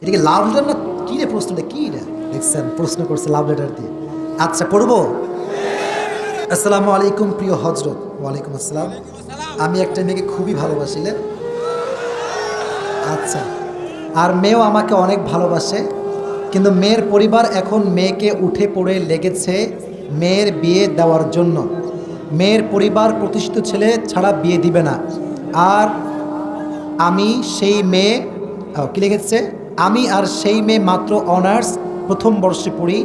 এটাকে love letter না কী রে প্রশ্নটা কী রে দেখছেন প্রশ্ন করছে লাভ লেটার দিয়ে। আচ্ছা পড়বো। আসসালামু আলাইকুম প্রিয় হজরত। ওয়ালাইকুম আসসালাম। আমি একটা মেয়েকে খুবই ভালোবাসিলে। আচ্ছা, আর মেয়েও আমাকে অনেক ভালোবাসে, কিন্তু মেয়ের পরিবার এখন মেয়েকে উঠে পড়ে লেগেছে মেয়ের বিয়ে দেওয়ার জন্য। মেয়ের পরিবার প্রতিষ্ঠিত ছেলে ছাড়া বিয়ে দিবে না। আর আমি সেই মেয়ে কী লিখেছে, আমি আর সেই মেয়ে মাত্র অনার্স প্রথম বর্ষে পড়ি।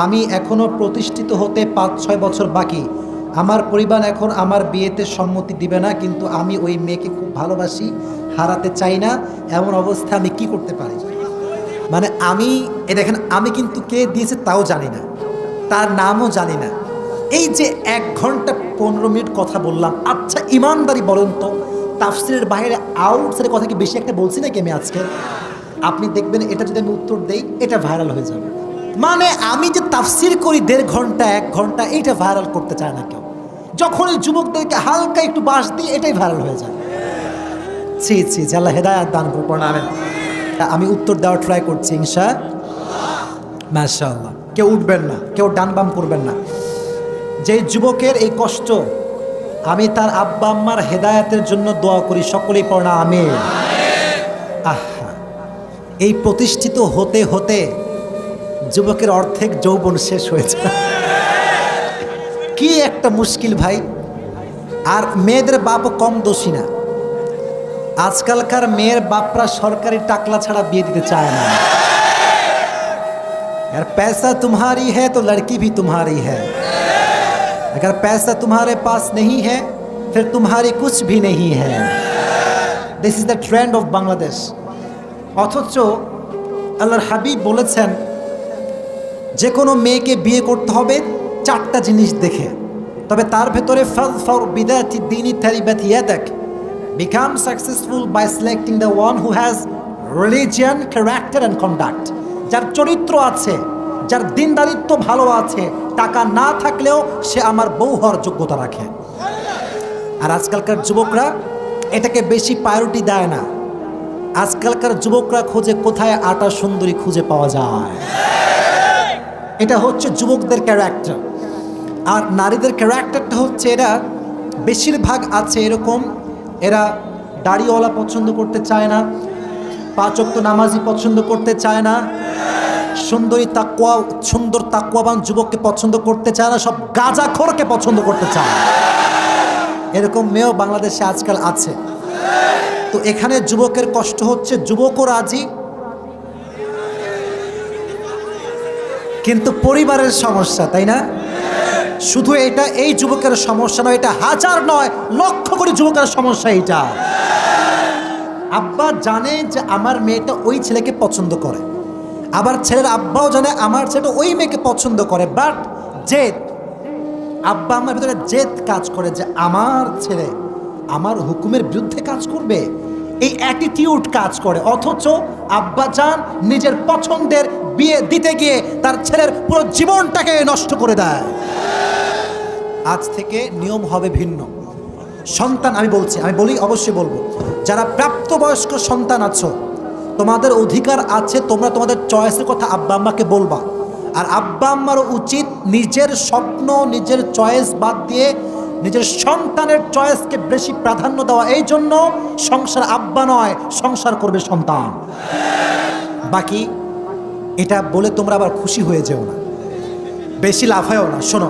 আমি এখনও প্রতিষ্ঠিত হতে 5-6 বছর বাকি। আমার পরিবার এখন আমার বিয়েতে সম্মতি দিবে না, কিন্তু আমি ওই মেয়েকে খুব ভালোবাসি, হারাতে চাই না। এমন অবস্থা আমি কি করতে পারি? মানে আমি দেখেন, আমি কিন্তু কে দিয়েছে তাও জানি না, তার নামও জানি না। এই যে 1 ঘন্টা 15 মিনিট কথা বললাম। আচ্ছা ইমানদারি বলেন তো, তাফসিরের বাইরে আউটসাইডের কথা কি বেশি একটা বলছি নাকি আমি আজকে? আপনি দেখবেন এটা যদি আমি উত্তর দেই এটা ভাইরাল হয়ে যাবে। মানে আমি যে তাফসির করি 1.5 ঘন্টা 1 ঘন্টা, এইটা ভাইরাল করতে চায় না কেউ। যখন এই যুবকদেরকে হালকা একটু বাস দিই এটাই ভাইরাল হয়ে যায়। ছি ছি, আল্লাহ হেদায়েত দান করুন। আমি উত্তর দেওয়ার ট্রাই করছি ইনশাআল্লাহ। মাশাআল্লাহ। কেউ উঠবেন না, কেউ ডান বাম করবেন না। যে যুবকের এই কষ্ট, আমি তার আব্বা আম্মার হেদায়েতের জন্য দোয়া করি। সকলেই পড়না আমিন। আহা, এই প্রতিষ্ঠিত হতে হতে যুবকের অর্ধেক যৌবন শেষ হয়েছে। কি একটা মুশকিল ভাই। আর মেয়েদের বাপও কম দোষী না। আজকালকার মেয়ের বাপরা সরকারি টাকলা ছাড়া বিয়ে দিতে চায় না। यार पैसा तुम्हारी है तो लड़की भी तुम्हारी है, अगर पैसा तुम्हारे पास नहीं है फिर तुम्हारी कुछ भी नहीं है। This is the trend of Bangladesh. অথচ আল্লাহর হাবিব বলেছেন যে কোনো মেয়েকে বিয়ে করতে হবে 4টা জিনিস দেখে, তবে তার ভেতরে ফাযফার বিদাতি দ্বীনি তারিবাত ইয়াদাক, become successful by selecting the one who has religion, character and conduct। যার চরিত্র আছে, যার দিনদারিত্ব ভালো আছে, টাকা না থাকলেও সে আমার বউ হওয়ার যোগ্যতা রাখে। আর আজকালকার যুবকরা এটাকে বেশি প্রায়োরিটি দেয় না। আজকালকার যুবকরা খোঁজে কোথায় আটা সুন্দরী খুঁজে পাওয়া যায়। এটা হচ্ছে যুবকদের ক্যারেক্টার। আর নারীদের ক্যারেক্টারটা হচ্ছে, এরা বেশিরভাগ আছে এরকম, এরা দাড়িওয়ালা পছন্দ করতে চায় না, 5 ওয়াক্ত নামাজি পছন্দ করতে চায় না, সুন্দর তাকওয়াবান যুবককে পছন্দ করতে চায় না, সব গাঁজাখোরকে পছন্দ করতে চায়। এরকম মেয়েও বাংলাদেশে আজকাল আছে। তো এখানে যুবকের কষ্ট হচ্ছে, যুবকও রাজি কিন্তু পরিবারের সমস্যা, তাই না? শুধু এটা এই যুবকের সমস্যা নয়, এটা হাজার নয় লক্ষ কোটি যুবকের সমস্যা। এটা আব্বা জানে যে আমার মেয়েটা ওই ছেলেকে পছন্দ করে, আবার ছেলের আব্বাও জানে আমার ছেলেটা ওই মেয়েকে পছন্দ করে, বাট জেদ, আব্বা আমার ভিতরে জেদ কাজ করে যে আমার ছেলে আমার হুকুমের বিরুদ্ধে কাজ করবে, এই অ্যাটিটিউড কাজ করে। অথচ আব্বা জান নিজের পছন্দের বিয়ে দিতে গিয়ে তার ছেলের পুরো জীবনটাকে নষ্ট করে দেয়। আজ থেকে নিয়ম হবে ভিন্ন। সন্তান, আমি বলি অবশ্যই বলবো, যারা প্রাপ্তবয়স্ক সন্তান আছো, তোমাদের অধিকার আছে, তোমরা তোমাদের চয়েসের কথা আব্বা আম্মাকে বলবা। আর আব্বা আম্মারও উচিত নিজের স্বপ্ন, নিজের চয়েস বাদ দিয়ে নিজের সন্তানের চয়েসকে বেশি প্রাধান্য দেওয়া। এই জন্য সংসার আব্বা নয়, সংসার করবে সন্তান। বাকি এটা বলে তোমরা আবার খুশি হয়ে যেও না, বেশি লাফায়ও না। শোনো,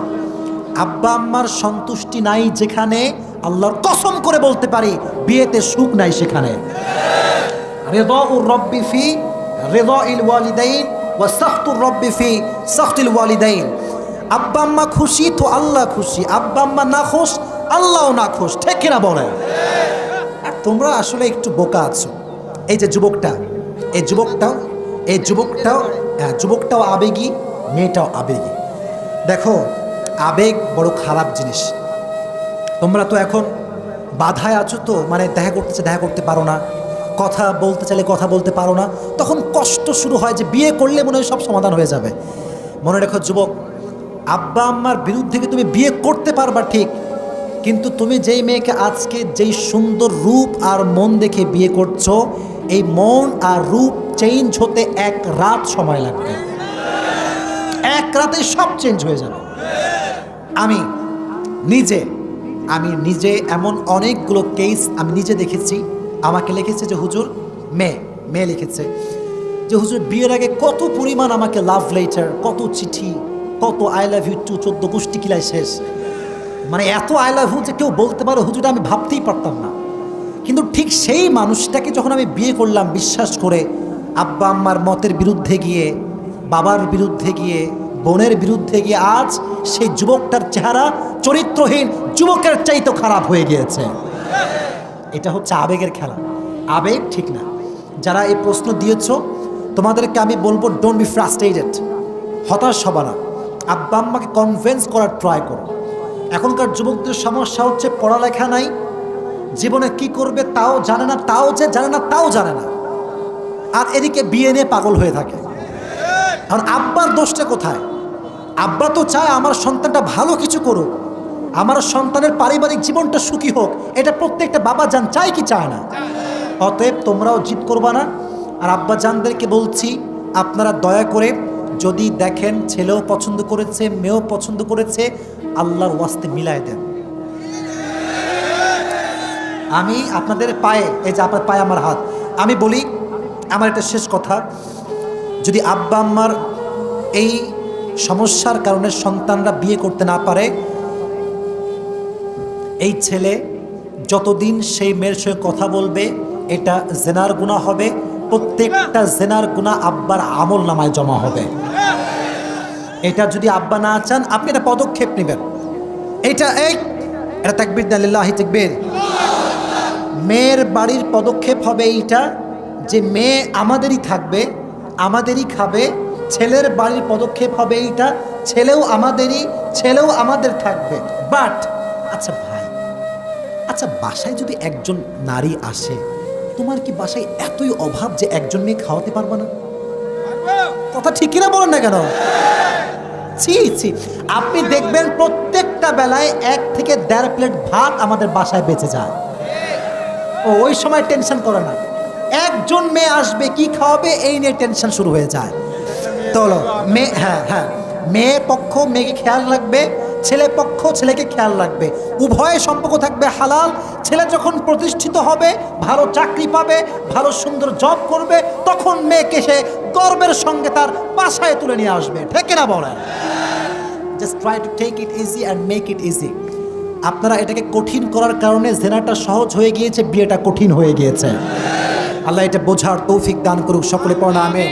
আব্বা আম্মার সন্তুষ্টি নাই যেখানে, আল্লাহর কসম করে বলতে পারি বিয়েতে সুখ নাই সেখানে। রিদাউর রব্বি ফি রিদাইল ওয়ালিদাইন ওয়া সাখতুর রব্বি ফি সাখতিল ওয়ালিদাইন। আব্বা আম্মা খুশি তো আল্লাহ খুশি, আব্বা আম্মা না খুশ আল্লাহও না খুশ, ঠিক কিনা বলেন? আর তোমরা আসলে একটু বোকা আছো। এই যে যুবকটাও আবেগী, মেয়েটাও আবেগী। দেখো, আবেগ বড় খারাপ জিনিস। তোমরা তো এখন বাধায় আছো, তো মানে দেখা করতে পারো না, কথা বলতে চাইলে কথা বলতে পারো না, তখন কষ্ট শুরু হয় যে বিয়ে করলে মনে হয় সব সমাধান হয়ে যাবে। মনে রেখো যুবক, আব্বা আম্মার বিরুদ্ধে তুমি বিয়ে করতে পারবা ঠিক, কিন্তু তুমি যেই মেয়েকে আজকে যেই সুন্দর রূপ আর মন দেখে বিয়ে করছো, এই মন আর রূপ চেঞ্জ হতে এক রাত সময় লাগবে। এক রাতে সব চেঞ্জ হয়ে যাবে। আমি নিজে এমন অনেকগুলো কেস আমি নিজে দেখেছি। আমাকে লিখেছে যে হুজুর, মেয়ে লিখেছে যে হুজুর বিয়ের আগে কত পরিমাণ আমাকে লাভ লেটার, কত চিঠি, কত আই লাভ ইউ টু 14 গোষ্ঠী কিলাই শেষ। মানে এত আই লাভ ইউ যে কেউ বলতে পারো হুজুর, আমি ভাবতেই পারতাম না। কিন্তু ঠিক সেই মানুষটাকে যখন আমি বিয়ে করলাম বিশ্বাস করে, আব্বা আম্মার মতের বিরুদ্ধে গিয়ে, বাবার বিরুদ্ধে গিয়ে, বোনের বিরুদ্ধে গিয়ে, আজ সেই যুবকটার চেহারা চরিত্রহীন যুবকের চাইতে খারাপ হয়ে গিয়েছে। এটা হচ্ছে আবেগের খেলা। আবেগ ঠিক না। যারা এই প্রশ্ন দিয়েছ তোমাদেরকে আমি বলবো, ডোন্ট বি ফ্রাস্ট্রেটেড, হতাশ হবা না। আব্বা আম্মাকে কনভিন্স করার ট্রাই করো। এখনকার যুবকদের সমস্যা হচ্ছে পড়ালেখা নাই, জীবনে কি করবে তাও জানে না, তাও জানে না, আর এদিকে বিয়ে নিয়ে পাগল হয়ে থাকে। আর আব্বার দোষটা কোথায়? আব্বা তো চায় আমার সন্তানটা ভালো কিছু করুক, আমার সন্তানের পারিবারিক জীবনটা সুখী হোক। এটা প্রত্যেকটা বাবা জান চায় কি চায় না? অতএব তোমরাও জিদ করবা না। আর আব্বা জানদেরকে বলছি, আপনারা দয়া করে যদি দেখেন ছেলেও পছন্দ করেছে, মেয়েও পছন্দ করেছে, আল্লাহর ওয়াস্তে মিলায় দেন। আমি আপনাদের পায়ে, এই যে আপনার পায়ে আমার হাত, আমি বলি আমার একটা শেষ কথা, যদি আব্বা আম্মার এই সমস্যার কারণে সন্তানরা বিয়ে করতে না পারে, এই ছেলে যতদিন সেই মেয়ের সঙ্গে কথা বলবে এটা জেনার গুনাহ হবে। প্রত্যেকটা জেনার গুনাহ আব্বার আমল নামায় জমা হবে। এটা যদি আব্বা না চান, আপনি একটা পদক্ষেপ নেবেন। এটা তাকবীর দেন, লিল্লাহি তাকবীর। মেয়ের বাড়ির পদক্ষেপ হবে এইটা যে মেয়ে আমাদেরই থাকবে, আমাদেরই খাবে। ছেলের বাড়ির পদক্ষেপ হবে এইটা, ছেলেও আমাদেরই, ছেলেও আমাদের থাকবে। বাট আচ্ছা ভাই, আচ্ছা বাসায় যদি একজন নারী আসে, তোমার কি বাসায় এতই অভাব যে একজন মেয়ে খাওয়াতে পারবে না? কথা ঠিক কিনা বলেন না কেন? ছি, আপনি দেখবেন প্রত্যেকটা বেলায় 1 থেকে 1.5 প্লেট ভাত আমাদের বাসায় বেঁচে যায়। ওই সময় টেনশন করে না, একজন মেয়ে আসবে কি খাওয়াবে এই নিয়ে টেনশন শুরু হয়ে যায়। তো মেয়ে, হ্যাঁ, মেয়ে পক্ষ মেয়েকে খেয়াল রাখবে, ছেলে পক্ষ ছেলেকে খেয়াল রাখবে, উভয় সম্পর্ক থাকবে হালাল। ছেলে যখন প্রতিষ্ঠিত হবে, ভালো চাকরি পাবে, ভালো সুন্দর জব করবে, তখন মেয়েকে সে গর্বের সঙ্গে তার বাসায় তুলে নিয়ে আসবে। ঠিক না বলেন? Just try to take it easy and make it easy. আপনারা এটাকে কঠিন করার কারণে জেনাটা সহজ হয়ে গিয়েছে, বিয়েটা কঠিন হয়ে গিয়েছে। আল্লাহ এটা বোঝার তৌফিক দান করুক। সকলে পড়া আমিন।